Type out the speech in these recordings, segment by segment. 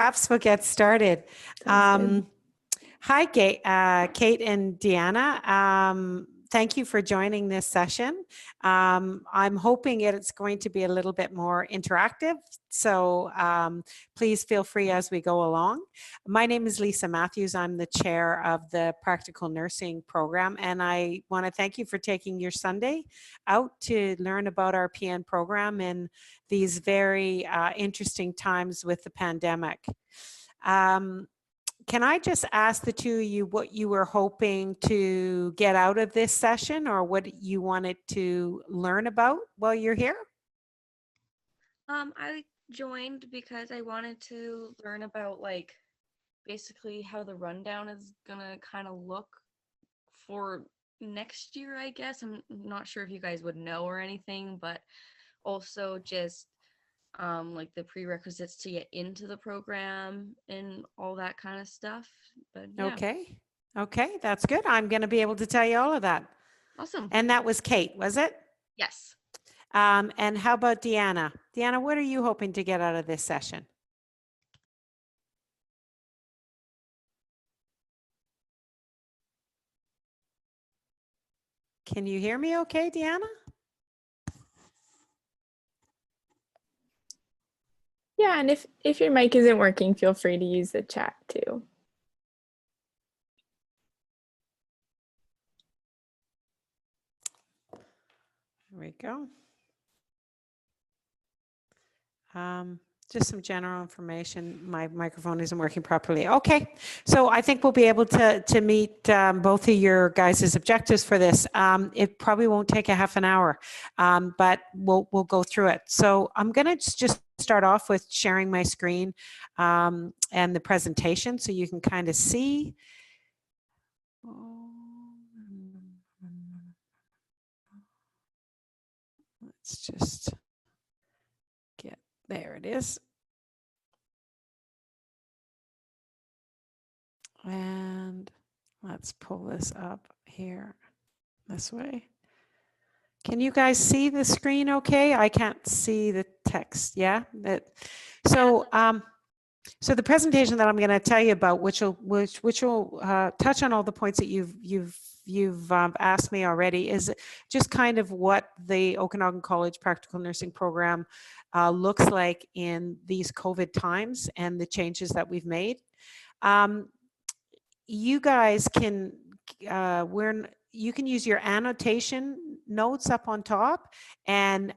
perhaps we'll get started. Sounds good. Hi, Kate and Deanna. Thank you for joining this session. I'm hoping it's going to be a little bit more interactive, so please feel free as we go along. My name is Lisa Matthews. I'm the chair of the Practical Nursing Program, and I want to thank you for taking your Sunday out to learn about our PN program in these very interesting times with the pandemic. Can I just ask the two of you what you were hoping to get out of this session, or what you wanted to learn about while you're here? I joined because I wanted to learn about basically how the rundown is gonna kind of look for next year, I guess. I'm not sure if you guys would know or anything, but also just like the prerequisites to get into the program and all that kind of stuff. But yeah. Okay, that's good. I'm going to be able to tell you all of that. Awesome. And that was Kate, was it? Yes. And how about Deanna? Deanna, what are you hoping to get out of this session? Can you hear me okay, Deanna? Yeah, and if your mic isn't working, feel free to use the chat too. There we go. Just some general information. My microphone isn't working properly. Okay, so I think we'll be able to meet both of your guys' objectives for this. It probably won't take a half an hour, but we'll go through it. So I'm going to just start off with sharing my screen and the presentation so you can kind of see. Let's just get, there it is. And let's pull this up here this way. Can you guys see the screen okay? I can't see the text. Yeah. So the presentation that I'm going to tell you about, which will touch on all the points that you've asked me already, is just kind of what the Okanagan College Practical Nursing Program looks like in these COVID times and the changes that we've made. You guys can you can use your annotation notes up on top and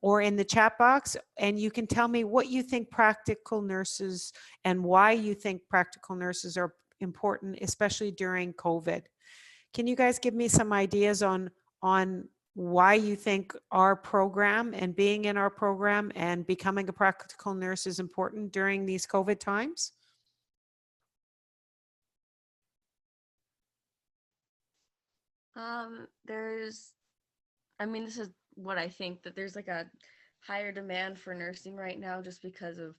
or in the chat box, and you can tell me what you think practical nurses and why you think practical nurses are important, especially during COVID. Can you guys give me some ideas on why you think our program and being in our program and becoming a practical nurse is important during these COVID times? This is what I think, that there's like a higher demand for nursing right now just because of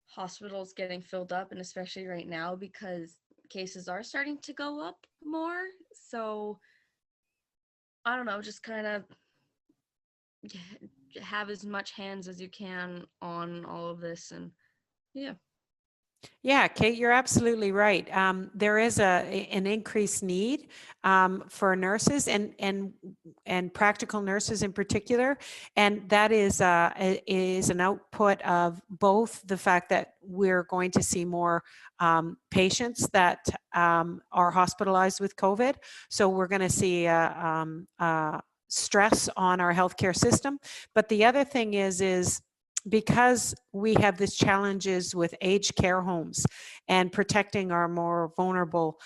hospitals getting filled up, and especially right now because cases are starting to go up more. So I don't know, just kind of have as much hands as you can on all of this. And yeah. Yeah, Kate, you're absolutely right. There is an increased need for nurses and practical nurses in particular, and that is an output of both the fact that we're going to see more patients that are hospitalized with COVID. So we're going to see stress on our healthcare system. But the other thing is because we have these challenges with aged care homes and protecting our more vulnerable,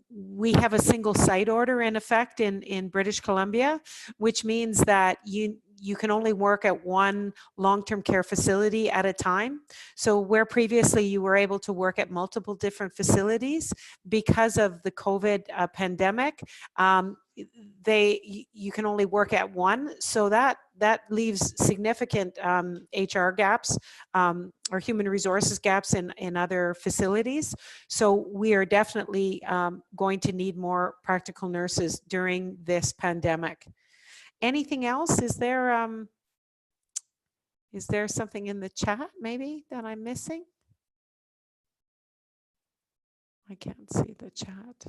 we have a single site order in effect in British Columbia, which means that you can only work at one long-term care facility at a time. So where previously you were able to work at multiple different facilities, because of the COVID pandemic, you can only work at one. So that leaves significant HR gaps or human resources gaps in other facilities. So we are definitely going to need more practical nurses during this pandemic. Anything else? Is there Is there something in the chat maybe that I'm missing? I can't see the chat.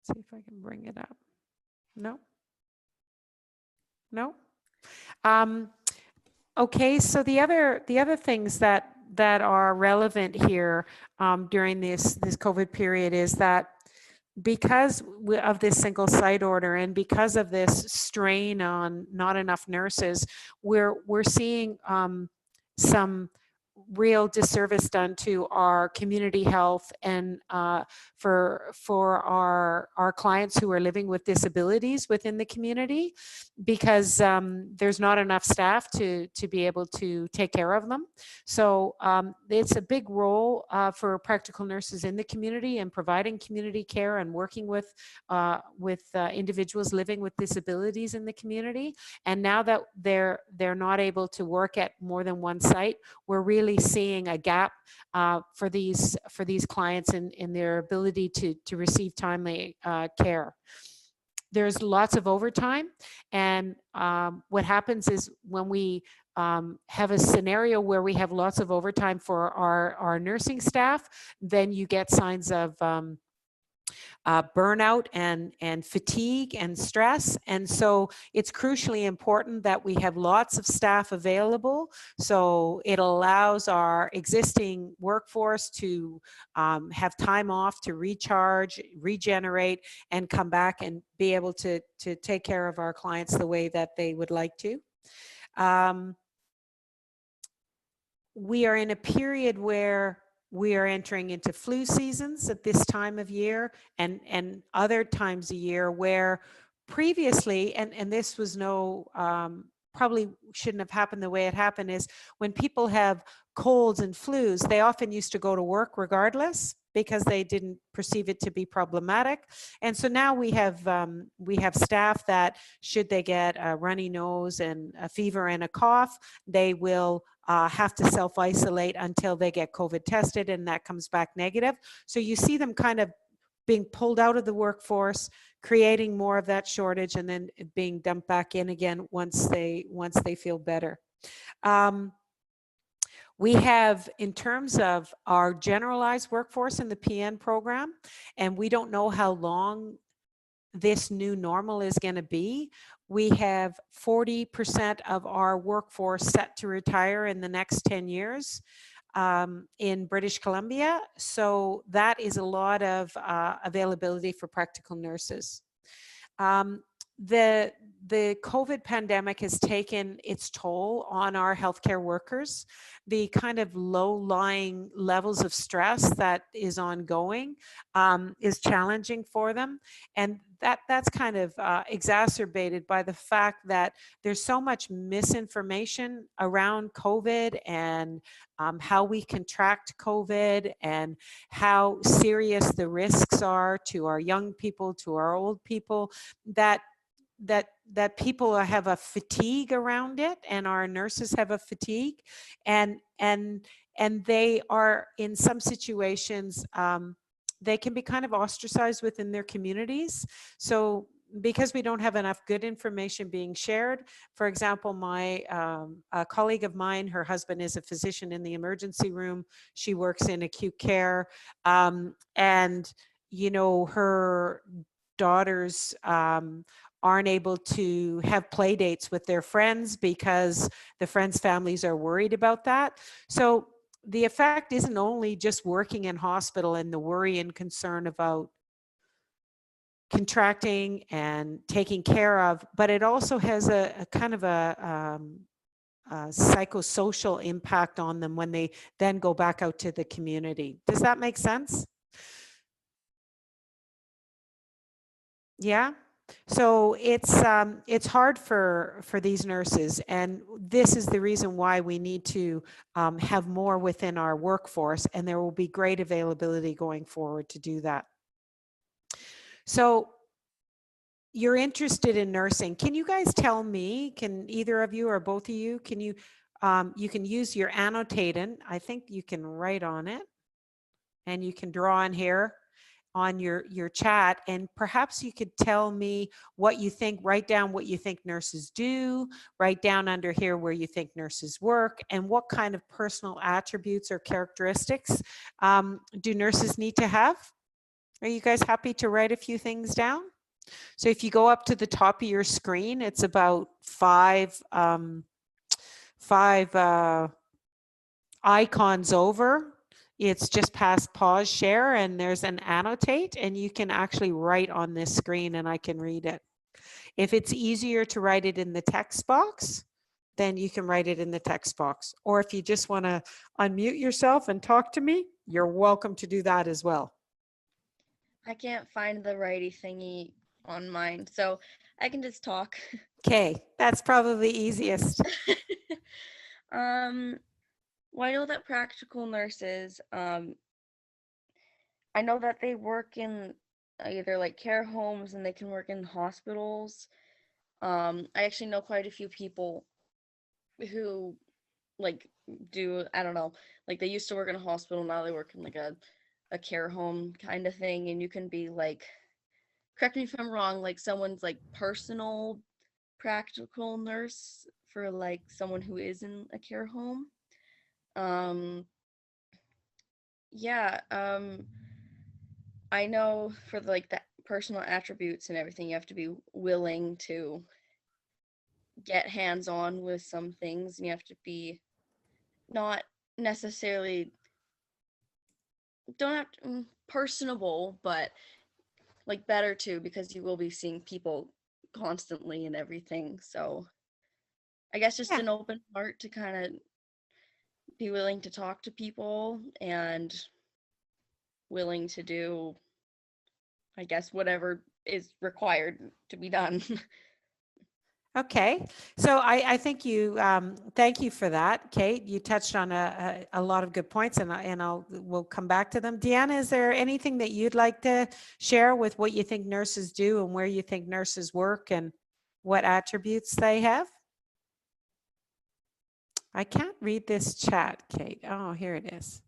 See if I can bring it up. No? No? Okay, so the other things that are relevant here during this COVID period is that because of this single site order and because of this strain on not enough nurses, we're seeing some real disservice done to our community health and for our clients who are living with disabilities within the community, because there's not enough staff to be able to take care of them. So it's a big role for practical nurses in the community and providing community care and working with individuals living with disabilities in the community. And now that they're not able to work at more than one site, we're really seeing a gap for these clients in their ability to receive timely care. There's lots of overtime, and what happens is when we have a scenario where we have lots of overtime for our nursing staff, then you get signs of burnout and fatigue and stress. And so it's crucially important that we have lots of staff available. So it allows our existing workforce to have time off to recharge, regenerate, and come back and be able to take care of our clients the way that they would like to. We are in a period where we are entering into flu seasons at this time of year and other times a year where previously, and this was probably shouldn't have happened the way it happened, is when people have colds and flus, they often used to go to work regardless because they didn't perceive it to be problematic. And so now we have staff that should they get a runny nose and a fever and a cough, they will have to self-isolate until they get COVID tested, and that comes back negative. So you see them kind of being pulled out of the workforce, creating more of that shortage, and then being dumped back in again once they feel better. We have, in terms of our generalized workforce in the PN program, and we don't know how long this new normal is going to be. We have 40% of our workforce set to retire in the next 10 years in British Columbia. So that is a lot of availability for practical nurses. The COVID pandemic has taken its toll on our healthcare workers. The kind of low-lying levels of stress that is ongoing is challenging for them. And that's kind of exacerbated by the fact that there's so much misinformation around COVID and how we contract COVID and how serious the risks are to our young people, to our old people, that people have a fatigue around it, and our nurses have a fatigue, and they are, in some situations, they can be kind of ostracized within their communities. So because we don't have enough good information being shared, for example, a colleague of mine, her husband is a physician in the emergency room. She works in acute care, and you know, her daughters aren't able to have play dates with their friends because the friends' families are worried about that. So the effect isn't only just working in hospital and the worry and concern about contracting and taking care of, but it also has a kind of a psychosocial impact on them when they then go back out to the community. Does that make sense? Yeah. So it's hard for these nurses, and this is the reason why we need to have more within our workforce, and there will be great availability going forward to do that. So you're interested in nursing. Can you guys tell me, can either of you or both of you, can you can use your annotating. I think you can write on it and you can draw on here. your chat, and perhaps you could tell me what you think. Write down what you think nurses do, write down under here where you think nurses work, and what kind of personal attributes or characteristics do nurses need to have. Are you guys happy to write a few things down? So if you go up to the top of your screen, it's about five icons over. It's just past pause share, and there's an annotate, and you can actually write on this screen and I can read it. If it's easier to write it in the text box, then you can write it in the text box. Or if you just want to unmute yourself and talk to me, you're welcome to do that as well. I can't find the righty thingy on mine, so I can just talk. Okay, that's probably easiest. Well, I know that practical nurses, I know that they work in either like care homes and they can work in hospitals. I actually know quite a few people who like do, I don't know, like they used to work in a hospital, now they work in like a care home kind of thing, and you can be like, correct me if I'm wrong, like someone's like personal practical nurse for like someone who is in a care home. Yeah, I know for like the personal attributes and everything, you have to be willing to get hands-on with some things, and you have to be not necessarily, don't have to, personable, but like better too, because you will be seeing people constantly and everything. So I guess just Yeah. an open heart to kind of be willing to talk to people and willing to do, I guess, whatever is required to be done. Okay, so I think you, thank you for that, Kate. You touched on a lot of good points, and we'll come back to them. Deanna, is there anything that you'd like to share with what you think nurses do and where you think nurses work and what attributes they have? I can't read this chat, Kate. Oh, here it is.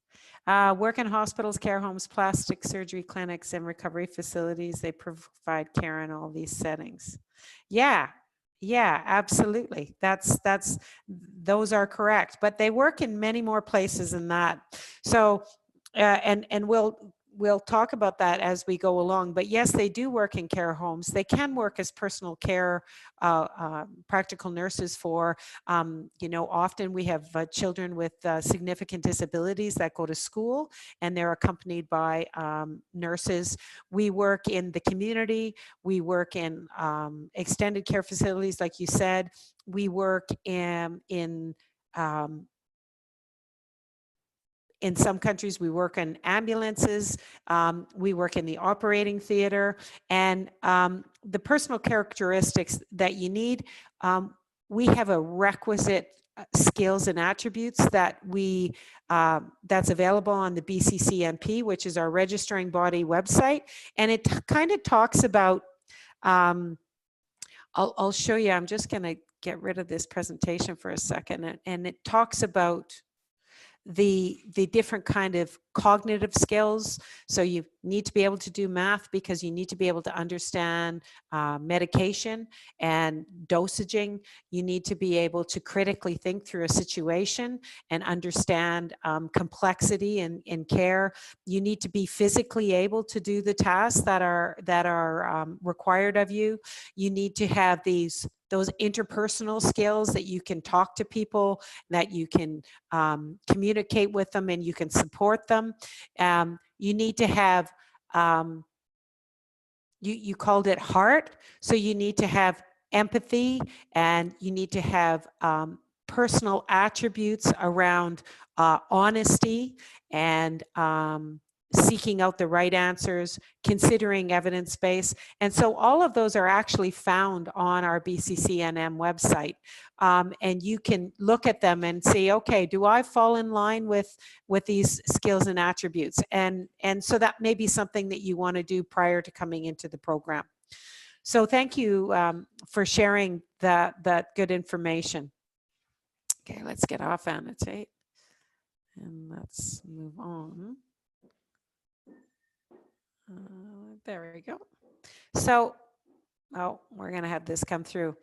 Work in hospitals, care homes, plastic surgery clinics, and recovery facilities. They provide care in all these settings. Yeah, absolutely. Those are correct, but they work in many more places than that. So, and we'll talk about that as we go along. But yes, they do work in care homes. They can work as personal care practical nurses for, often we have children with significant disabilities that go to school, and they're accompanied by nurses. We work in the community. We work in extended care facilities, like you said. We work in some countries, we work in ambulances, we work in the operating theater, and the personal characteristics that you need, we have a requisite skills and attributes that that's available on the BCCNP, which is our registering body website, and it kind of talks about, I'll show you, I'm just going to get rid of this presentation for a second, and it talks about the different kind of cognitive skills. So you need to be able to do math because you need to be able to understand medication and dosaging. You need to be able to critically think through a situation and understand complexity in care. You need to be physically able to do the tasks that are required of you. You need to have those interpersonal skills that you can talk to people, that you can communicate with them, and you can support them. You need to have, you called it heart, so you need to have empathy, and you need to have personal attributes around honesty and seeking out the right answers, considering evidence base. And so all of those are actually found on our BCCNM website. And you can look at them and say, okay, do I fall in line with these skills and attributes? And so that may be something that you want to do prior to coming into the program. So thank you for sharing that good information. Okay, let's get off annotate and let's move on. There we go. So, oh, we're going to have this come through.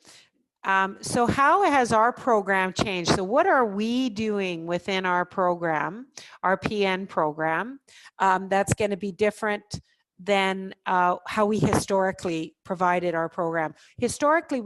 So how has our program changed? So what are we doing within our program, our PN program, that's going to be different than how we historically provided our program? Historically,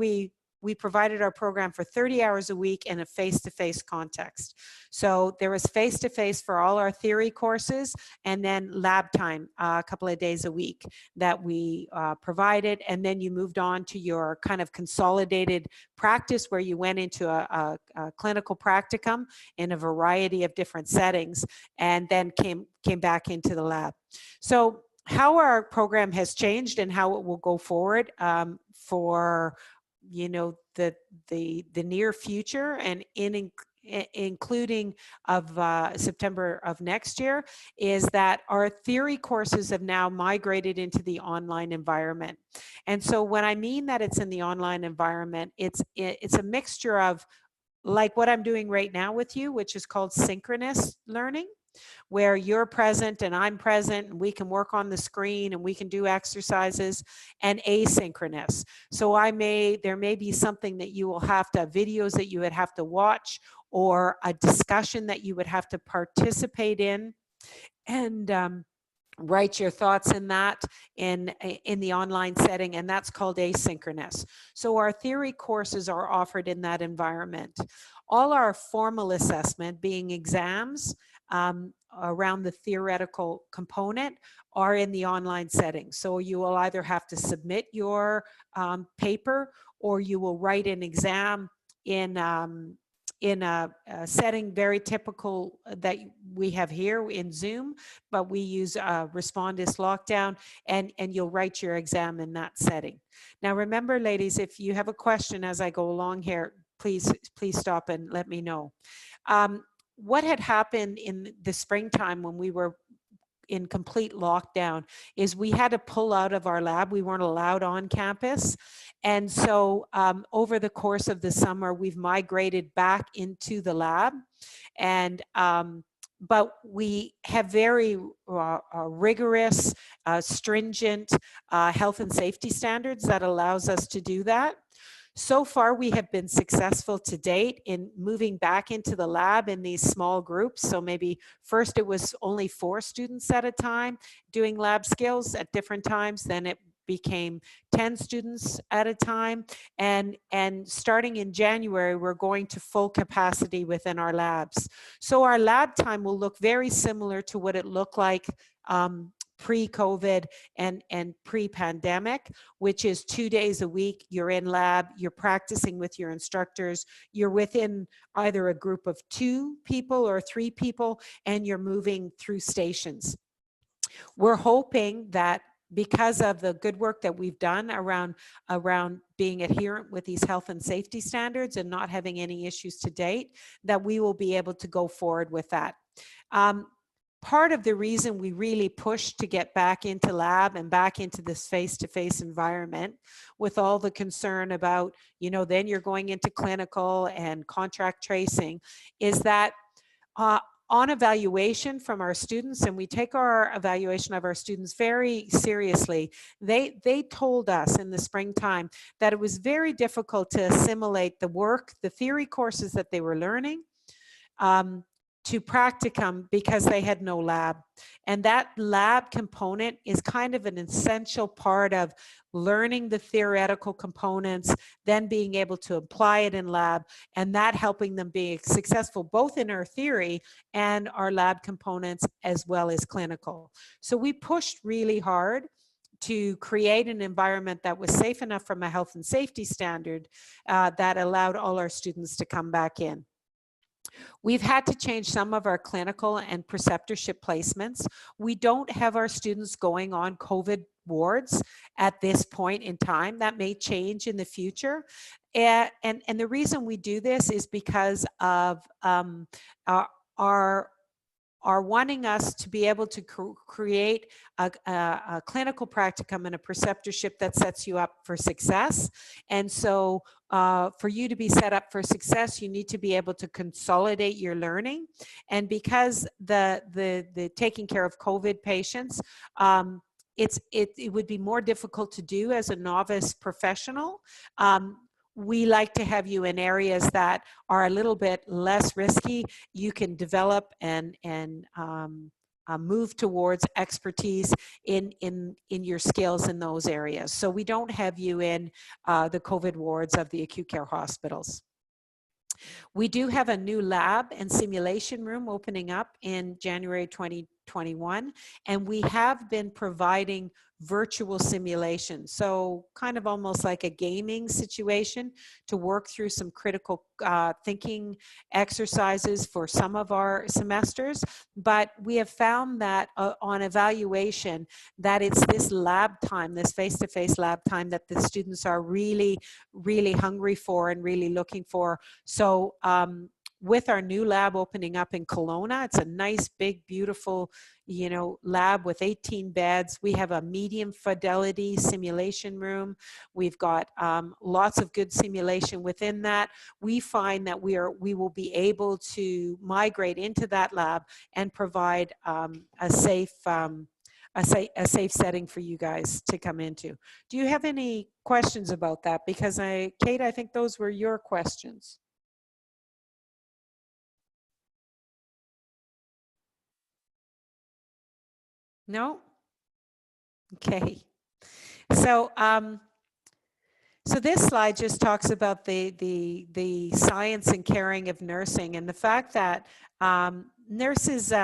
we provided our program for 30 hours a week in a face-to-face context. So there was face-to-face for all our theory courses, and then lab time a couple of days a week that we provided. And then you moved on to your kind of consolidated practice where you went into a clinical practicum in a variety of different settings, and then came back into the lab. So how our program has changed and how it will go forward for the near future, and including of September of next year, is that our theory courses have now migrated into the online environment. And so when I mean that it's in the online environment, it's a mixture of like what I'm doing right now with you, which is called synchronous learning, where you're present and I'm present and we can work on the screen and we can do exercises, and asynchronous. So there may be something that you will have to, videos that you would have to watch, or a discussion that you would have to participate in, and write your thoughts in that in the online setting, and that's called asynchronous. So our theory courses are offered in that environment. All our formal assessment, being exams around the theoretical component, are in the online setting. So you will either have to submit your paper, or you will write an exam in a setting very typical that we have here in Zoom, but we use Respondus Lockdown, and you'll write your exam in that setting. Now remember, ladies, if you have a question as I go along here, please stop and let me know. What had happened in the springtime when we were in complete lockdown is we had to pull out of our lab. We weren't allowed on campus. And so over the course of the summer, we've migrated back into the lab. And but we have very rigorous, stringent health and safety standards that allows us to do that. So far, we have been successful to date in moving back into the lab in these small groups. So maybe first it was only 4 students at a time doing lab skills at different times. Then it became 10 students at a time. And starting in January, we're going to full capacity within our labs. So our lab time will look very similar to what it looked like pre-COVID and pre-pandemic, which is 2 days a week. You're in lab, you're practicing with your instructors, you're within either a group of 2 people or 3 people, and you're moving through stations. We're hoping that because of the good work that we've done around being adherent with these health and safety standards and not having any issues to date, that we will be able to go forward with that. Part of the reason we really pushed to get back into lab and back into this face-to-face environment, with all the concern about, then you're going into clinical and contract tracing, is that on evaluation from our students, and we take our evaluation of our students very seriously, they told us in the springtime that it was very difficult to assimilate the work, the theory courses that they were learning, to practicum because they had no lab. And that lab component is kind of an essential part of learning the theoretical components, then being able to apply it in lab, and that helping them be successful both in our theory and our lab components as well as clinical. So we pushed really hard to create an environment that was safe enough from a health and safety standard that allowed all our students to come back in. We've had to change some of our clinical and preceptorship placements. We don't have our students going on COVID wards at this point in time. That may change in the future. And the reason we do this is because of are wanting us to be able to create a clinical practicum and a preceptorship that sets you up for success. And so for you to be set up for success, you need to be able to consolidate your learning. And because the taking care of COVID patients it would be more difficult to do as a novice professional. We like to have you in areas that are a little bit less risky. You can develop and move towards expertise in your skills in those areas. So we don't have you in the COVID wards of the acute care hospitals. We do have a new lab and simulation room opening up in January 2021, and we have been providing virtual simulation. So kind of almost like a gaming situation to work through some critical thinking exercises for some of our semesters. But we have found that on evaluation, that it's this lab time, this face-to-face lab time that the students are really, really hungry for and really looking for. So with our new lab opening up in Kelowna, it's a nice, big, beautiful, you know, lab with 18 beds. We have a medium fidelity simulation room. We've got lots of good simulation within that. We find that we will be able to migrate into that lab and provide a safe setting for you guys to come into. Do you have any questions about that? Because Kate, I think those were your questions. No? Okay. So, so this slide just talks about the science and caring of nursing and the fact that nurses,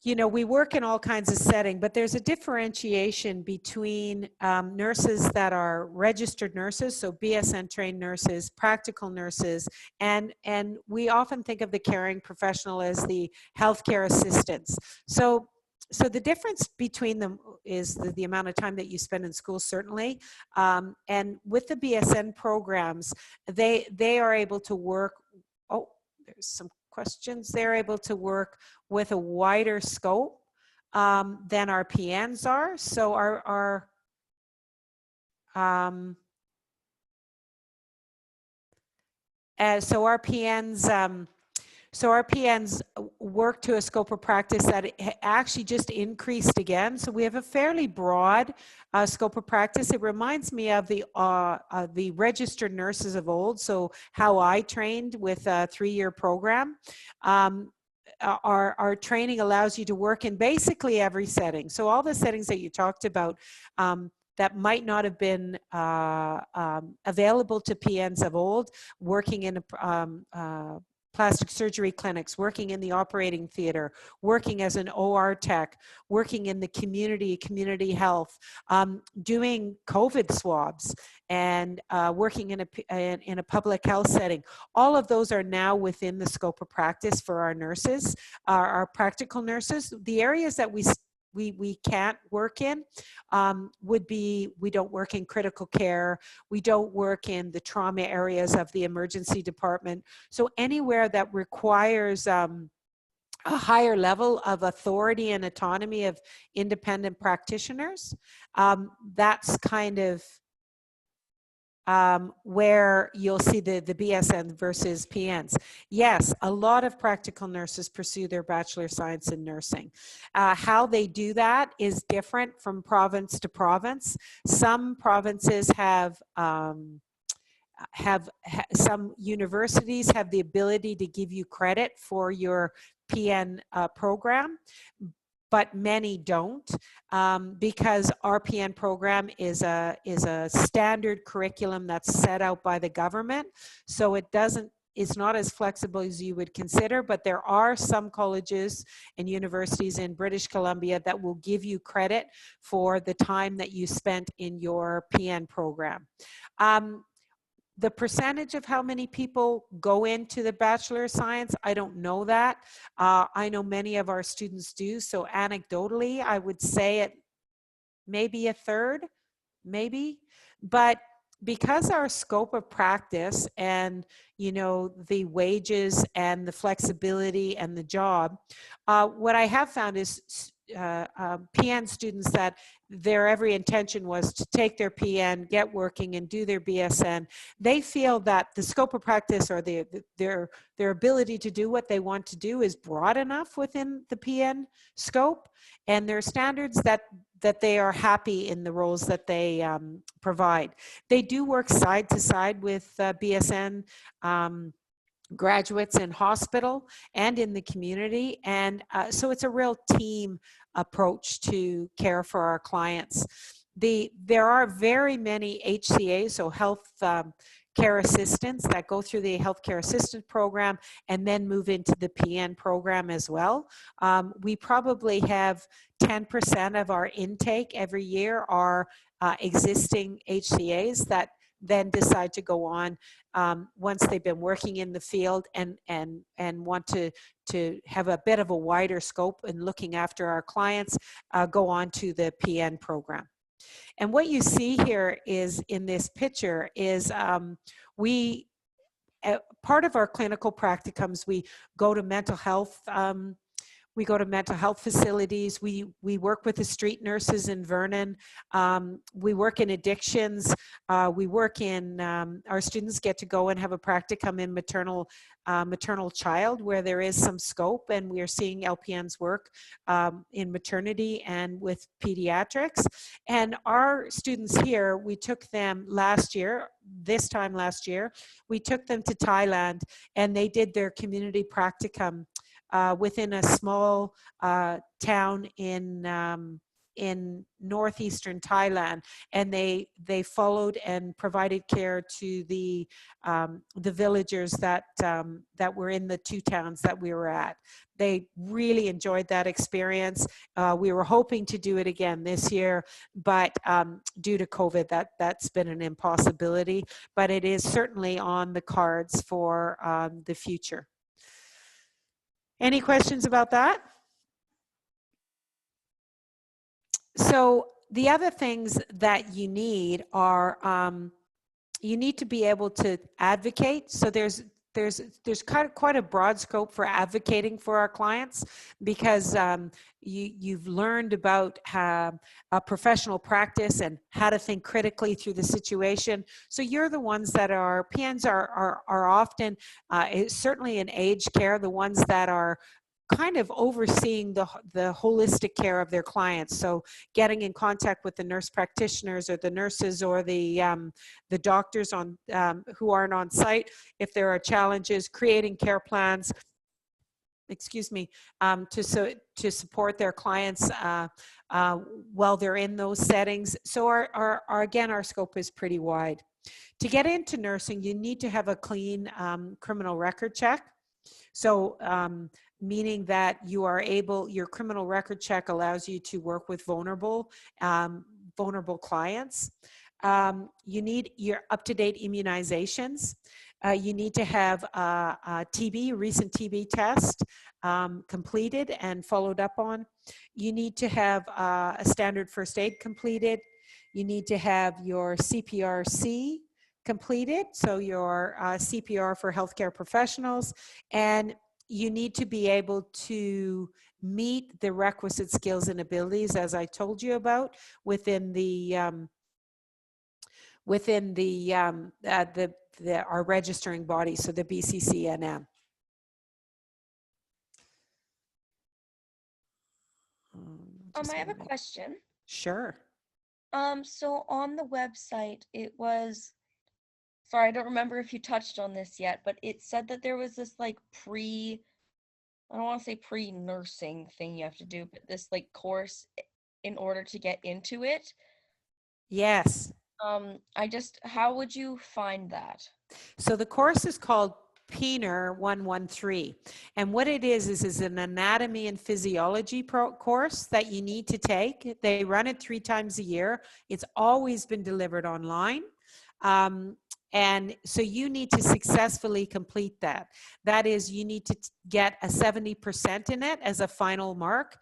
you know, we work in all kinds of settings, but there's a differentiation between nurses that are registered nurses, so BSN trained nurses, practical nurses, and we often think of the caring professional as the healthcare assistants. So the difference between them is the amount of time that you spend in school, certainly. And with the BSN programs, they are able to work, oh, there's some questions. They're able to work with a wider scope than our PNs are. So our PNs work to a scope of practice that actually just increased again. So we have a fairly broad scope of practice. It reminds me of the registered nurses of old. So how I trained with a 3-year program. Our training allows you to work in basically every setting. So all the settings that you talked about that might not have been available to PNs of old, working in a plastic surgery clinics, working in the operating theater, working as an OR tech, working in the community health, doing COVID swabs, and working in a public health setting. All of those are now within the scope of practice for our nurses, our practical nurses. The areas that we can't work in would be, we don't work in critical care, we don't work in the trauma areas of the emergency department. So anywhere that requires a higher level of authority and autonomy of independent practitioners, that's kind of where you'll see the BSN versus PNs. Yes, a lot of practical nurses pursue their Bachelor of Science in Nursing. How they do that is different from province to province. Some provinces have some universities have the ability to give you credit for your PN program, but many don't, because our PN program is a standard curriculum that's set out by the government. So it's not as flexible as you would consider, but there are some colleges and universities in British Columbia that will give you credit for the time that you spent in your PN program. The percentage of how many people go into the Bachelor of Science, I don't know that. I know many of our students do. So anecdotally, I would say it maybe a third, maybe. But because our scope of practice and, you know, the wages and the flexibility and the job, what I have found is PN students that their every intention was to take their PN, get working, and do their BSN. They feel that the scope of practice or their ability to do what they want to do is broad enough within the PN scope, and their standards that they are happy in the roles that they provide. They do work side to side with BSN graduates in hospital and in the community. And so it's a real team approach to care for our clients. There are very many HCAs, so health care assistants, that go through the healthcare assistant program and then move into the PN program as well. We probably have 10% of our intake every year are existing HCAs that then decide to go on once they've been working in the field and want to have a bit of a wider scope in looking after our clients, go on to the PN program. And what you see here is in this picture is part of our clinical practicums, we go to mental health facilities. We work with the street nurses in Vernon. We work in addictions. We work in, our students get to go and have a practicum in maternal child, where there is some scope, and we are seeing LPNs work in maternity and with pediatrics. And our students here, we took them this time last year, we took them to Thailand, and they did their community practicum within a small town in northeastern Thailand, and they followed and provided care to the villagers that were in the two towns that we were at. They really enjoyed that experience. We were hoping to do it again this year, but due to COVID, that's been an impossibility. But it is certainly on the cards for the future. Any questions about that? So the other things that you need are, you need to be able to advocate. So there's quite a broad scope for advocating for our clients, because you've learned about a professional practice and how to think critically through the situation. So you're the ones that are, PNs are often, certainly in aged care, the ones that are kind of overseeing the holistic care of their clients. So getting in contact with the nurse practitioners or the nurses or the doctors on who aren't on site if there are challenges, creating care plans, to support their clients while they're in those settings. So our scope is pretty wide. To get into nursing, you need to have a clean criminal record check. So meaning that you are able, your criminal record check allows you to work with vulnerable clients. You need your up-to-date immunizations. You need to have a recent TB test completed and followed up on. You need to have a standard first aid completed. You need to have your CPRC completed, so your CPR for healthcare professionals, and you need to be able to meet the requisite skills and abilities, as I told you about, within our registering body, so the BCCNM. I have a question. Sure. So on the website, it was, sorry, I don't remember if you touched on this yet, but it said that there was this like I don't want to say pre-nursing thing you have to do, but this like course in order to get into it. Yes. How would you find that? So the course is called PNER 113. And what it is an anatomy and physiology course that you need to take. They run it 3 times a year. It's always been delivered online. And so you need to successfully complete that. That is, you need to get a 70% in it as a final mark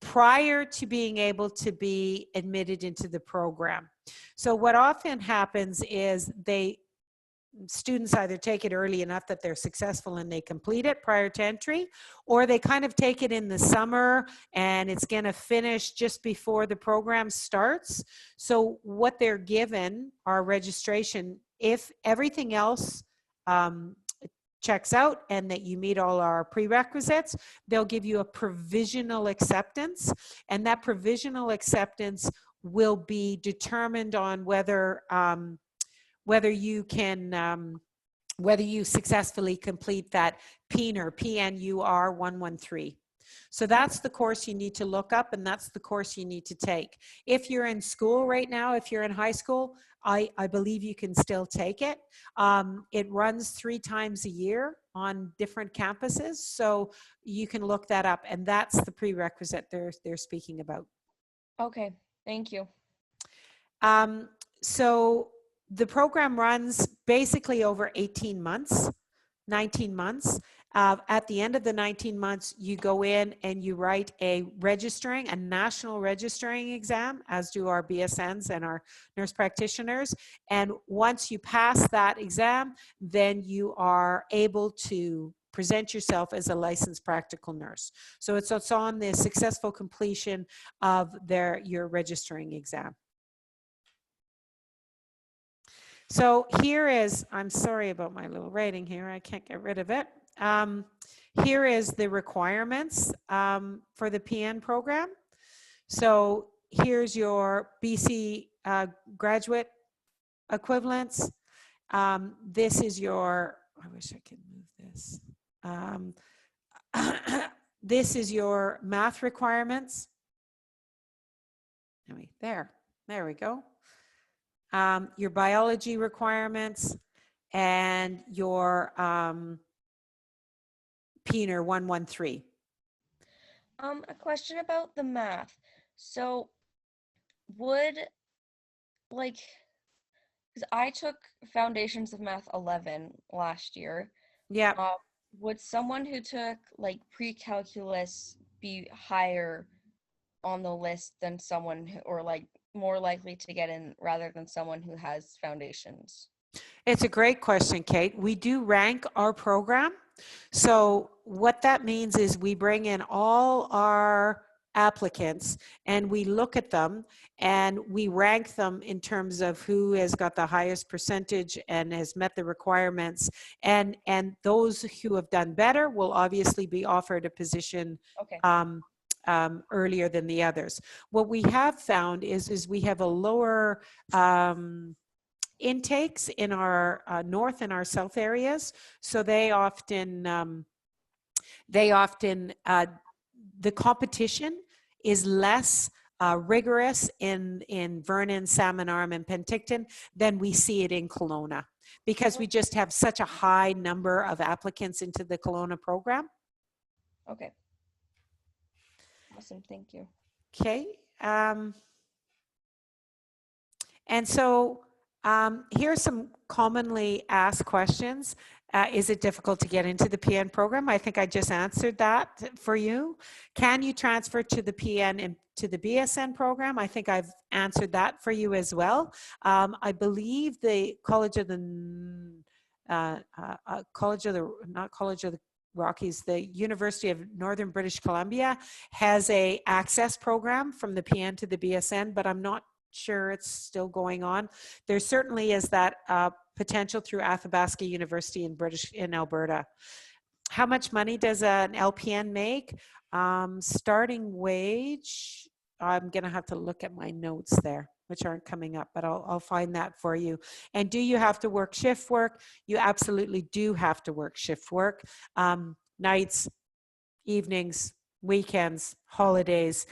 prior to being able to be admitted into the program. So what often happens is students either take it early enough that they're successful and they complete it prior to entry, or they kind of take it in the summer and it's going to finish just before the program starts. So what they're given are registration. If everything else checks out and that you meet all our prerequisites, they'll give you a provisional acceptance, and that provisional acceptance will be determined on whether you can whether you successfully complete that PNUR, PNUR 113. So that's the course you need to look up, and that's the course you need to take. If you're in school right now, if you're in high school, I believe you can still take it. It runs 3 times a year on different campuses, so you can look that up, and that's the prerequisite they're speaking about. Okay, thank you. So the program runs basically over 18 months, 19 months. At the end of the 19 months, you go in and you write a national registering exam, as do our BSNs and our nurse practitioners. And once you pass that exam, then you are able to present yourself as a licensed practical nurse. So it's on the successful completion of your registering exam. So here is, I'm sorry about my little writing here, I can't get rid of it. Here is the requirements for the PN program. So here's your BC graduate equivalents. This is your, I wish I could move this. This is your math requirements. There we go. Your biology requirements and your PNUR 113. A question about the math. So would, like, because I took Foundations of Math 11 last year. Yeah. Would someone who took like pre-calculus be higher on the list than someone who, or like more likely to get in rather than someone who has foundations? It's a great question, Kate. We do rank our program. So what that means is we bring in all our applicants and we look at them and we rank them in terms of who has got the highest percentage and has met the requirements, and those who have done better will obviously be offered a position Okay. Earlier than the others. What we have found is we have a lower intakes in our north and our south areas, so they often the competition is less rigorous in Vernon, Salmon Arm, and Penticton than we see it in Kelowna, because we just have such a high number of applicants into the Kelowna program. Okay. Awesome, thank you. Okay. And so here's some commonly asked questions. Is it difficult to get into the PN program? I think I just answered that for you. Can you transfer to the PN and to the BSN program? I think I've answered that for you as well. I believe the College of the Rockies, the University of Northern British Columbia has a access program from the PN to the BSN, but I'm not sure it's still going on. There certainly is that potential through Athabasca University in Alberta. How much money does an LPN make? Starting wage, I'm gonna have to look at my notes there, which aren't coming up, but I'll find that for you. And do you have to work shift work? You absolutely do have to work shift work. Nights, evenings, weekends, holidays.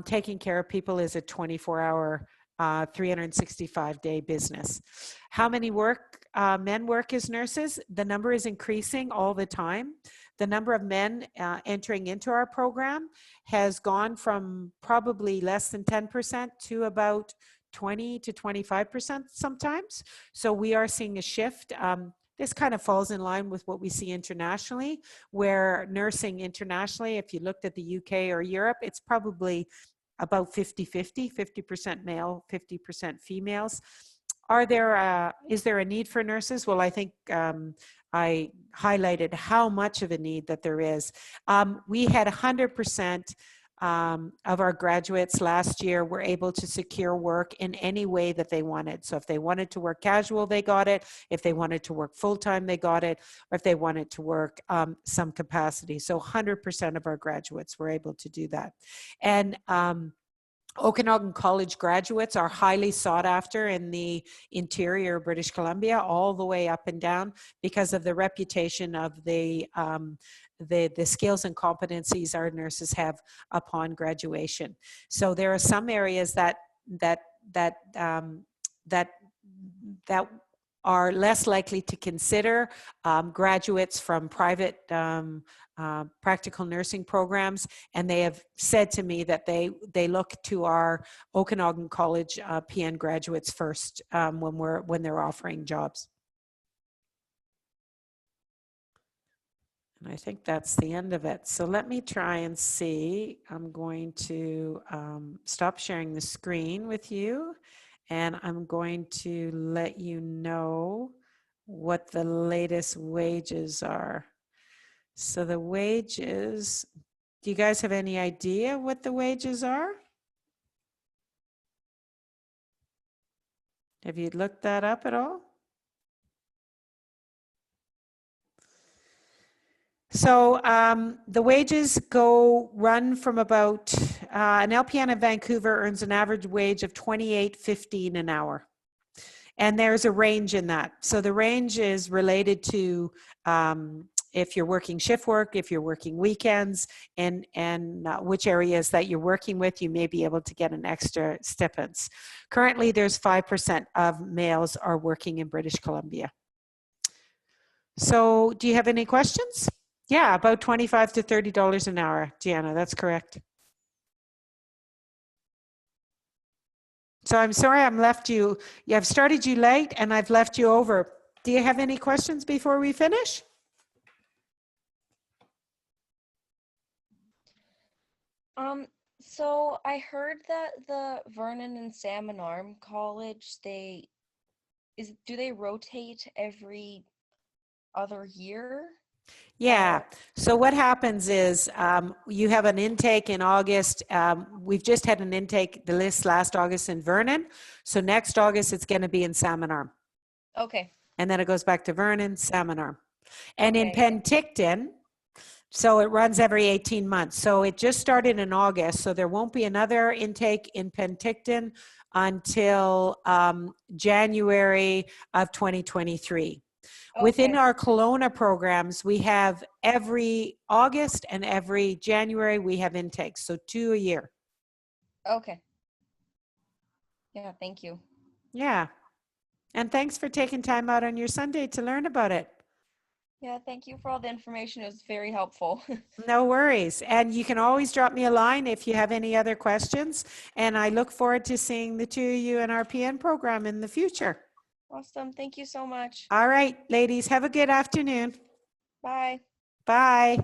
Taking care of people is a 24-hour, 365-day business. How many men work as nurses? The number is increasing all the time. The number of men entering into our program has gone from probably less than 10% to about 20 to 25% sometimes. So we are seeing a shift. This kind of falls in line with what we see internationally, where nursing internationally, if you looked at the UK or Europe, it's probably about 50-50, 50% male, 50% females. is there a need for nurses? Well, I think I highlighted how much of a need that there is. We had 100% of our graduates last year were able to secure work in any way that they wanted. So if they wanted to work casual, they got it. If they wanted to work full-time, they got it. Or if they wanted to work some capacity. So 100% of our graduates were able to do that. And Okanagan College graduates are highly sought after in the interior of British Columbia, all the way up and down, because of the reputation of the skills and competencies our nurses have upon graduation. So there are some areas that are less likely to consider graduates from private practical nursing programs, and they have said to me that they look to our Okanagan College PN graduates first when they're offering jobs. And I think that's the end of it. So let me try and see. I'm going to stop sharing the screen with you, and I'm going to let you know what the latest wages are. So the wages, do you guys have any idea what the wages are? Have you looked that up at all? So the wages run from about, an LPN in Vancouver earns an average wage of $28.15 an hour. And there's a range in that. So the range is related to if you're working shift work, if you're working weekends, and which areas that you're working with, you may be able to get an extra stipends. Currently, there's 5% of males are working in British Columbia. So do you have any questions? Yeah, about $25 to $30 an hour, Gianna, that's correct. So I'm sorry I've started you late and I've left you over. Do you have any questions before we finish? So I heard that the Vernon and Salmon Arm College, do they rotate every other year? Yeah. So what happens is you have an intake in August. We've just had an intake, the list last August in Vernon. So next August, it's going to be in Salmon Arm. Okay. And then it goes back to Vernon, Salmon Arm. And in Okay. Penticton, so it runs every 18 months. So it just started in August. So there won't be another intake in Penticton until January of 2023. Within Okay. our Kelowna programs, we have every August and every January, we have intakes. So 2 a year. Okay. Yeah, thank you. Yeah. And thanks for taking time out on your Sunday to learn about it. Yeah, thank you for all the information. It was very helpful. No worries. And you can always drop me a line if you have any other questions. And I look forward to seeing the two of you in our PN program in the future. Awesome. Thank you so much. All right, ladies, have a good afternoon. Bye. Bye.